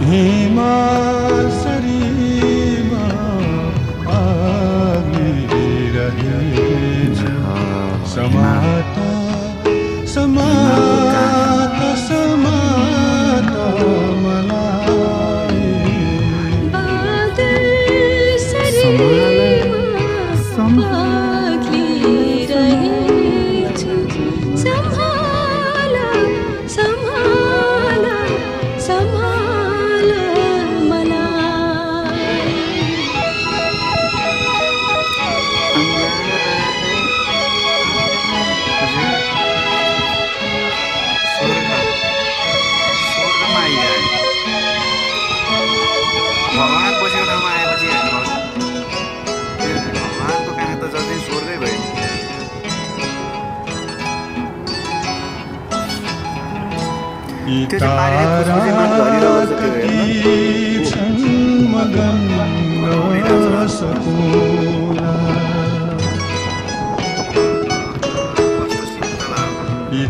हिमासरीमा आगिरहेछ समाता समाता समाता मलाई भगवान बसेको ठाउँमा आएपछि भगवानको कहाँ त जति स्वर्गै भयो त्यो चाहिँ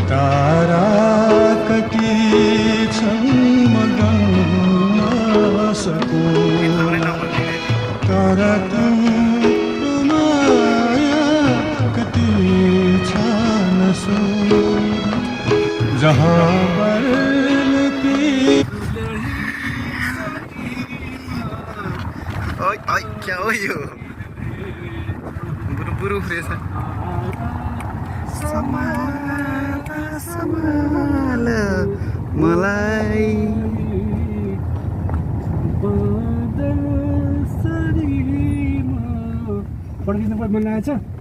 तारा कति छन् मगन सको तारा माया कति छन् सो जहाँ बरलती ओइ ओइ क्या हो यो बुरु फ्रेस समाल मलाई फर्किनु पर्ने मन लागेको छ